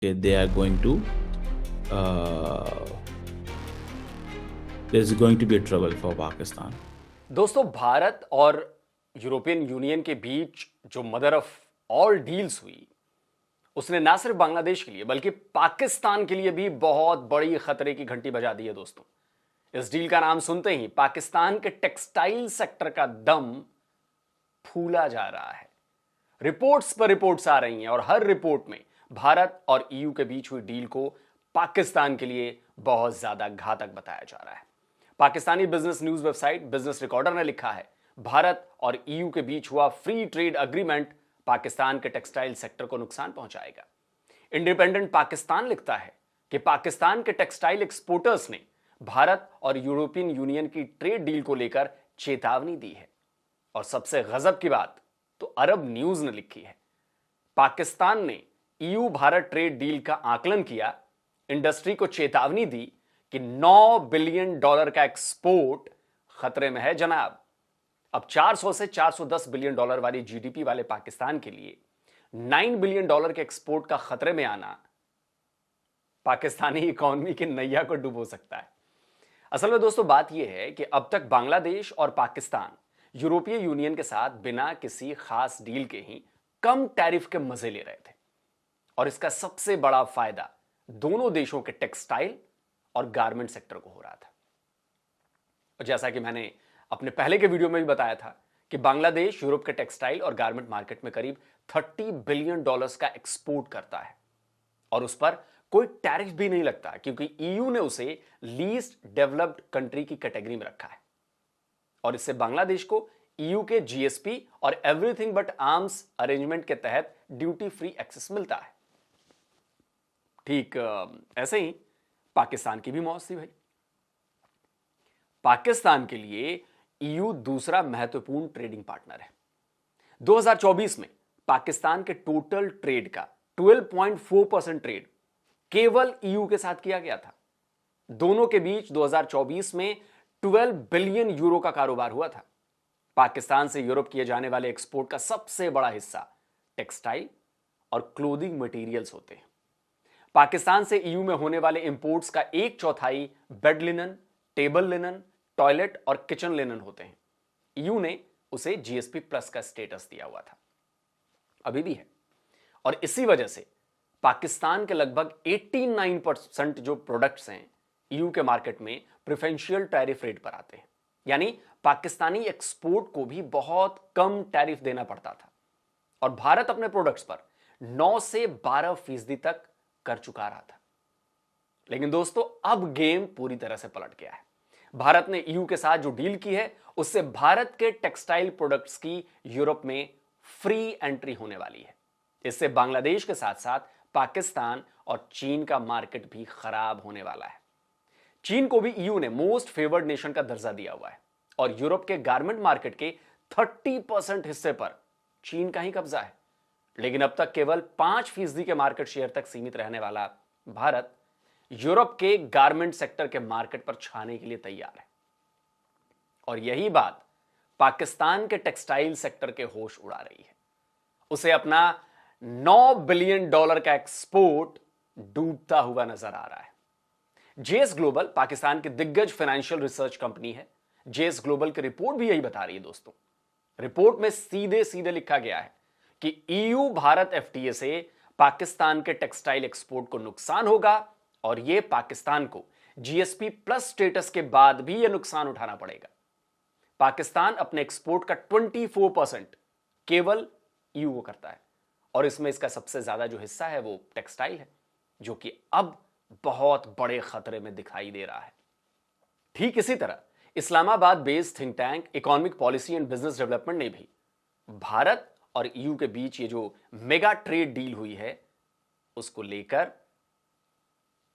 they are going to uh, there's going to be a trouble for Pakistan. दोस्तों, भारत और European union के बीच जो mother of all deals हुई, उसने ना सिर्फ बांग्लादेश के लिए बल्कि पाकिस्तान के लिए भी बहुत बड़ी खतरे की घंटी बजा दी है। दोस्तों, इस डील का नाम सुनते ही पाकिस्तान के टेक्सटाइल सेक्टर का दम फूला जा रहा है। रिपोर्ट्स पर रिपोर्ट्स आ रही हैं और हर रिपोर्ट में भारत और ईयू के बीच हुई डील को पाकिस्तान के लिए बहुत ज्यादा घातक बताया जा रहा है। Pakistani business news website business recorder ने लिखा है, भारत और ईयू के बीच हुआ फ्री ट्रेड अग्रीमेंट पाकिस्तान के टेक्सटाइल सेक्टर को नुकसान पहुंचाएगा। इंडिपेंडेंट पाकिस्तान लिखता है कि पाकिस्तान के टेक्सटाइल एक्सपोर्टर्स ने भारत और यूरोपियन यूनियन की ट्रेड डील को लेकर चेतावनी दी है। और सबसे गजब की बात तो अरब न्यूज ने लिखी है, पाकिस्तान ने ईयू भारत ट्रेड डील का आकलन किया, इंडस्ट्री को चेतावनी दी कि $9 बिलियन का एक्सपोर्ट खतरे में है जनाब। अब 400 से 410 बिलियन डॉलर वाली जीडीपी वाले पाकिस्तान के लिए $9 बिलियन के एक्सपोर्ट का खतरे में आना पाकिस्तानी इकोनॉमी की नैया को डुबो सकता है। असल में दोस्तों बात यह है कि अब तक बांग्लादेश और पाकिस्तान यूरोपीय यूनियन के साथ बिना किसी खास डील के ही कम टैरिफ के मजे ले रहे थे और इसका सबसे बड़ा फायदा दोनों देशों के टेक्सटाइल और गारमेंट सेक्टर को हो रहा था। और जैसा कि मैंने अपने पहले के वीडियो में भी बताया था कि बांग्लादेश यूरोप के टेक्सटाइल और गारमेंट मार्केट में करीब $30 बिलियन का एक्सपोर्ट करता है और उस पर कोई टैरिफ भी नहीं लगता क्योंकि ईयू ने उसे लीस्ट डेवलप्ड कंट्री की कैटेगरी में रखा है और इससे बांग्लादेश को ईयू के जीएसपी और एवरीथिंग बट आर्म्स अरेंजमेंट के तहत ड्यूटी फ्री एक्सेस मिलता है। ठीक ऐसे ही पाकिस्तान की भी मौज थी भाई। पाकिस्तान के लिए ईयू दूसरा महत्वपूर्ण ट्रेडिंग पार्टनर है। 2024 में पाकिस्तान के टोटल ट्रेड का 12.4% ट्रेड केवल ईयू के साथ किया गया था। दोनों के बीच 2024 में 12 बिलियन यूरो का कारोबार हुआ था। पाकिस्तान से यूरोप किए जाने वाले एक्सपोर्ट का सबसे बड़ा हिस्सा टेक्सटाइल और क्लोथिंग मटेरियल्स होते हैं। पाकिस्तान से ईयू में होने वाले इंपोर्ट्स का 1/4 bed linen, table linen, toilet और किचन लिनन होते हैं। ईयू ने उसे जीएसपी प्लस का स्टेटस दिया हुआ था, अभी भी है। और इसी वजह से पाकिस्तान के लगभग 89% जो प्रोडक्ट्स हैं ईयू के मार्केट में प्रेफरेंशियल टैरिफ रेट पर आते हैं, यानी पाकिस्तानी एक्सपोर्ट को भी बहुत कम टैरिफ देना पड़ता था और भारत अपने प्रोडक्ट्स पर 9 से 12% तक कर चुका रहा था। लेकिन दोस्तों अब गेम पूरी तरह से पलट गया है। भारत ने ईयू के साथ जो डील की है उससे भारत के टेक्सटाइल प्रोडक्ट्स की यूरोप में फ्री एंट्री होने वाली है। इससे बांग्लादेश के साथ साथ पाकिस्तान और चीन का मार्केट भी खराब होने वाला है। चीन को भी ईयू ने मोस्ट फेवर्ड नेशन का दर्जा दिया हुआ है और यूरोप के गारमेंट मार्केट के 30% हिस्से पर चीन का ही कब्जा है। लेकिन अब तक केवल 5% के मार्केट शेयर तक सीमित रहने वाला भारत यूरोप के गारमेंट सेक्टर के मार्केट पर छाने के लिए तैयार है। और यही बात पाकिस्तान के टेक्सटाइल सेक्टर के होश उड़ा रही है। उसे अपना $9 बिलियन का एक्सपोर्ट डूबता हुआ नजर आ रहा है। जेएस ग्लोबल पाकिस्तान की दिग्गज फाइनेंशियल रिसर्च कंपनी है। जेएस ग्लोबल की रिपोर्ट भी यही बता रही है दोस्तों। रिपोर्ट में सीधे सीधे लिखा गया है कि ईयू भारत एफटीए से पाकिस्तान के टेक्सटाइल एक्सपोर्ट को नुकसान होगा और यह पाकिस्तान को जीएसपी प्लस स्टेटस के बाद भी यह नुकसान उठाना पड़ेगा। पाकिस्तान अपने एक्सपोर्ट का 24% केवल ईयू को करता है और इसमें इसका सबसे ज्यादा जो हिस्सा है वो टेक्सटाइल है, जो कि अब बहुत बड़े खतरे में दिखाई दे रहा है। ठीक इसी तरह Islamabad based think tank economic policy and business development ने भी भारत और ईयू के बीच ये जो मेगा ट्रेड डील हुई है उसको लेकर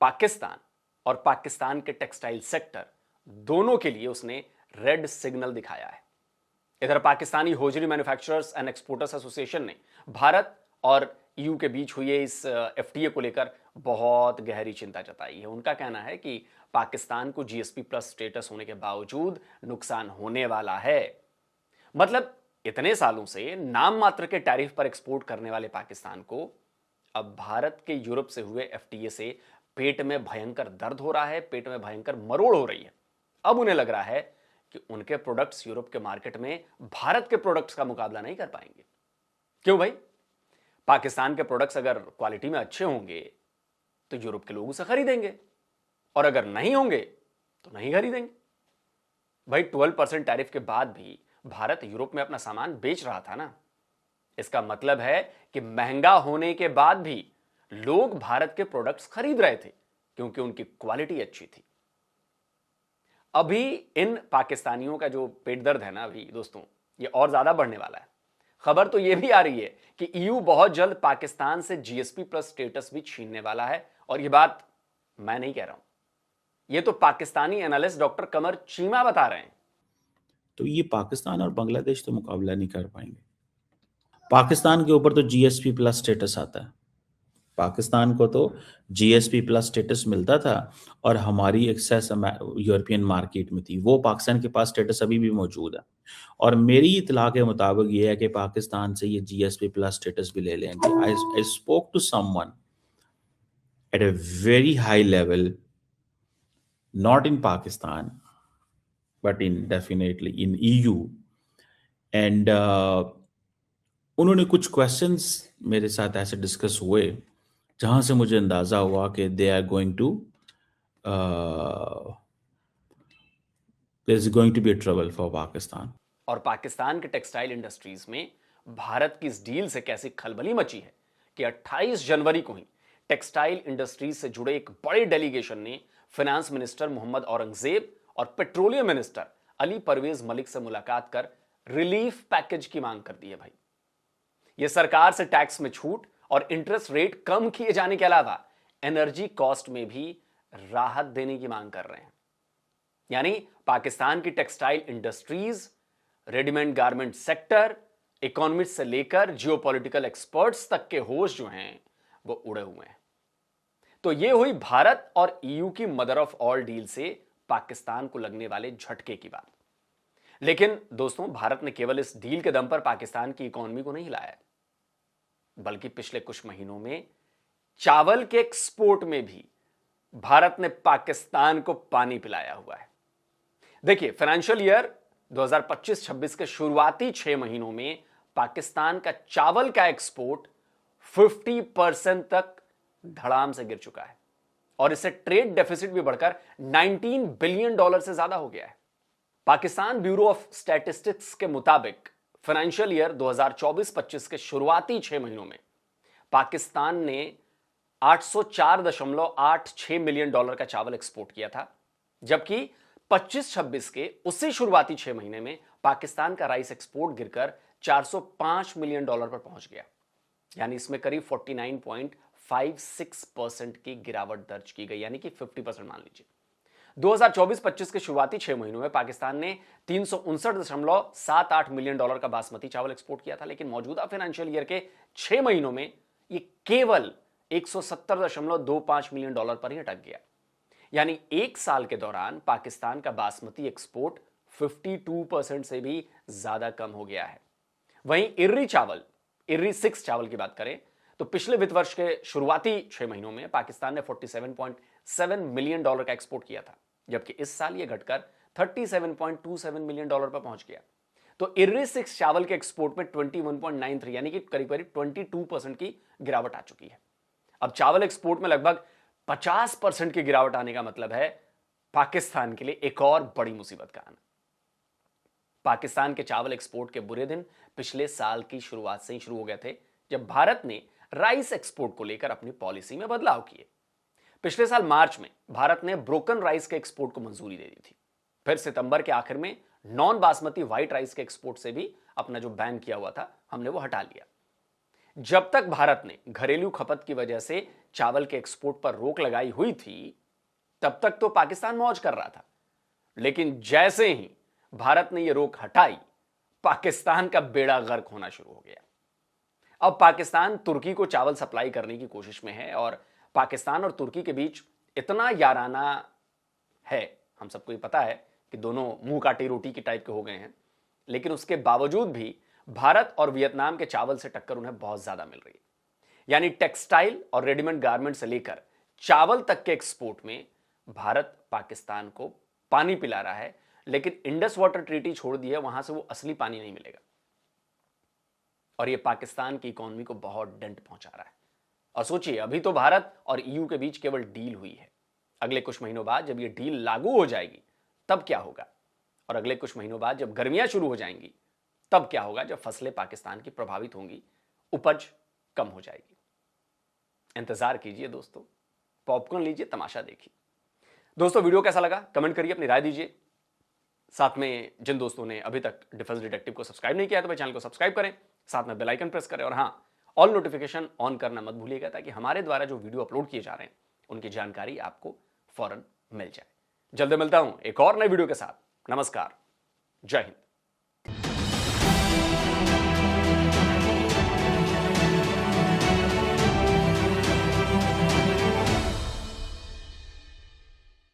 पाकिस्तान और पाकिस्तान के टेक्सटाइल सेक्टर दोनों के लिए उसने रेड सिग्नल दिखाया है। इधर Pakistani hosiery manufacturers and exporters association ने भारत और ईयू के बीच हुई इस एफटीए को लेकर बहुत गहरी चिंता जताई है। उनका कहना है कि पाकिस्तान को जीएसपी प्लस स्टेटस होने के बावजूद नुकसान होने वाला है। मतलब इतने सालों से नाम मात्र के टैरिफ पर एक्सपोर्ट करने वाले पाकिस्तान को अब भारत के यूरोप से हुए एफटीए से पेट में भयंकर दर्द हो रहा है, पेट में भयंकर मरोड़ हो रही है। अब उन्हें लग रहा है कि उनके प्रोडक्ट्स यूरोप के मार्केट में भारत के प्रोडक्ट्स का मुकाबला नहीं कर पाएंगे। क्यों भाई? पाकिस्तान के प्रोडक्ट्स अगर क्वालिटी में अच्छे होंगे तो यूरोप के लोग उसे खरीदेंगे, और अगर नहीं होंगे तो नहीं खरीदेंगे। भाई 12% टैरिफ के बाद भी भारत यूरोप में अपना सामान बेच रहा था ना। इसका मतलब है कि महंगा होने के बाद भी लोग भारत के प्रोडक्ट्स खरीद रहे थे क्योंकि उनकी क्वालिटी अच्छी थी। अभी इन पाकिस्तानियों का जो पेट दर्द है ना अभी दोस्तों, ये और ज्यादा बढ़ने वाला है। खबर तो यह भी आ रही है कि ईयू बहुत जल्द पाकिस्तान से जीएसपी प्लस स्टेटस भी छीनने वाला है। और यह बात मैं नहीं कह रहा हूं, यह तो पाकिस्तानी एनालिस्ट डॉक्टर कमर चीमा बता रहे हैं। तो ये पाकिस्तान और बांग्लादेश तो मुकाबला नहीं कर पाएंगे। पाकिस्तान के ऊपर तो जीएसपी प्लस स्टेटस आता है, पाकिस्तान को तो जीएसपी प्लस स्टेटस मिलता था और हमारी एक्सेस यूरोपियन मार्केट में थी। वो पाकिस्तान के पास स्टेटस अभी भी मौजूद है और मेरी इतला के मुताबिक ये है कि पाकिस्तान से ये जीएसपी प्लस स्टेटस भी ले लेंगे। I spoke to someone at a very high level, not in Pakistan but in definitely in EU, and उन्होंने कुछ क्वेश्चंस मेरे साथ ऐसे डिस्कस हुए जहां से मुझे अंदाजा हुआ कि they are going to there is going to be a trouble for Pakistan. और पाकिस्तान के टेक्सटाइल इंडस्ट्रीज में भारत की इस डील से कैसी खलबली मची है कि 28 जनवरी को ही टेक्सटाइल इंडस्ट्रीज से जुड़े एक बड़े डेलीगेशन ने फाइनेंस मिनिस्टर मोहम्मद औरंगजेब और पेट्रोलियम मिनिस्टर अली परवेज मलिक से मुलाकात कर रिलीफ पैकेज की मांग कर दी है। भाई यह सरकार से टैक्स में छूट और इंटरेस्ट रेट कम किए जाने के अलावा एनर्जी कॉस्ट में भी राहत देने की मांग कर रहे हैं। यानी पाकिस्तान की textile industries, readymade garment sector, economist से लेकर जियोपॉलिटिकल एक्सपर्ट्स तक के होश जो हैं वो उड़े हुए हैं। तो ये हुई भारत और ईयू की मदर ऑफ ऑल डील से पाकिस्तान को लगने वाले झटके की बात। लेकिन दोस्तों, भारत ने केवल इस डील के दम पर पाकिस्तान की इकोनॉमी को नहीं हिलाया, बल्कि पिछले कुछ महीनों में चावल के एक्सपोर्ट में भी भारत ने पाकिस्तान को पानी पिलाया हुआ है। देखिए, फाइनेंशियल ईयर 2025-26 के शुरुआती 6 महीनों में पाकिस्तान का चावल का एक्सपोर्ट 50% तक धड़ाम से गिर चुका है और इससे ट्रेड डेफिसिट भी बढ़कर $19 बिलियन से ज्यादा हो गया है। पाकिस्तान ब्यूरो ऑफ स्टैटिस्टिक्स के मुताबिक फाइनेंशियल ईयर 2024-25 के शुरुआती 6 महीनों में पाकिस्तान ने $804.86 मिलियन का चावल एक्सपोर्ट किया था, जबकि 25-26 के उसी शुरुआती 6 महीने में पाकिस्तान का राइस एक्सपोर्ट गिरकर $405 मिलियन पर पहुंच गया। यानी इसमें करीब 49.56% की गिरावट दर्ज की गई, यानी कि 50% मान लीजिए। 2024-25 के शुरुआती 6 महीनों में पाकिस्तान ने $359.78 मिलियन का बासमती चावल एक्सपोर्ट किया था, लेकिन मौजूदा फाइनेंशियल ईयर के 6 महीनों में यह केवल $170.25 मिलियन पर ही अटक गया। यानी एक साल के दौरान पाकिस्तान का बासमती एक्सपोर्ट 52% से भी ज्यादा कम हो गया है। वहीं इर्री 6 चावल की बात करें तो पिछले वित्त वर्ष के शुरुआती 6 महीनों में पाकिस्तान ने $47.7 मिलियन का एक्सपोर्ट किया था, जबकि इस साल यह घटकर $37.27 मिलियन पर पहुंच गया। तो इर्री 6 चावल के एक्सपोर्ट में 21.93 यानी कि करीब करीब 22% की गिरावट आ चुकी है। अब चावल एक्सपोर्ट में लगभग 50% की गिरावट आने का मतलब है पाकिस्तान के लिए एक और बड़ी मुसीबत का आना। पाकिस्तान के चावल एक्सपोर्ट के बुरे दिन पिछले साल की शुरुआत से ही शुरू हो गए थे, जब भारत ने राइस एक्सपोर्ट को लेकर अपनी पॉलिसी में बदलाव किए। पिछले साल मार्च में भारत ने ब्रोकन राइस के एक्सपोर्ट को मंजूरी दे दी थी। फिर सितंबर के आखिर में नॉन बासमती व्हाइट राइस के एक्सपोर्ट से भी अपना जो बैन किया हुआ था हमने वो हटा लिया। जब तक भारत ने घरेलू खपत की वजह से चावल के एक्सपोर्ट पर रोक लगाई हुई थी, तब तक तो पाकिस्तान मौज कर रहा था। लेकिन जैसे ही भारत ने यह रोक हटाई, पाकिस्तान का बेड़ा गर्क होना शुरू हो गया। अब पाकिस्तान तुर्की को चावल सप्लाई करने की कोशिश में है और पाकिस्तान और तुर्की के बीच इतना याराना है, हम सबको ये पता है कि दोनों मुंह काटी रोटी की टाइप के हो गए हैं, लेकिन उसके बावजूद भी भारत और वियतनाम के चावल से टक्कर उन्हें बहुत ज्यादा मिल रही है। यानी टेक्सटाइल और रेडीमेड गारमेंट से लेकर चावल तक के एक्सपोर्ट में भारत पाकिस्तान को पानी पिला रहा है, लेकिन इंडस वाटर ट्रीटी छोड़ दी है, वहां से वो असली पानी नहीं मिलेगा और ये पाकिस्तान की इकोनॉमी को बहुत डंट पहुंचा रहा है। और सोचिए, अभी तो भारत और ईयू के बीच केवल डील हुई है, अगले कुछ महीनों बाद जब ये डील लागू हो जाएगी तब क्या होगा, और अगले कुछ महीनों बाद जब गर्मियां शुरू हो जाएंगी तब क्या होगा, जब फसलें पाकिस्तान की प्रभावित होंगी, उपज कम हो जाएगी। इंतजार कीजिए दोस्तों, पॉपकॉर्न लीजिए, तमाशा देखिए। दोस्तों वीडियो कैसा लगा कमेंट करिए, अपनी राय दीजिए। साथ में जिन दोस्तों ने अभी तक डिफेंस डिटेक्टिव को सब्सक्राइब नहीं किया तो मेरे चैनल को सब्सक्राइब करें, साथ में बेल आइकन प्रेस करें और हां, ऑल नोटिफिकेशन ऑन करना मत भूलिएगा, ताकि हमारे द्वारा जो वीडियो अपलोड किए जा रहे हैं उनकी जानकारी आपको फौरन मिल जाए। जल्द मिलता हूं एक और नए वीडियो के साथ। नमस्कार, जय हिंद।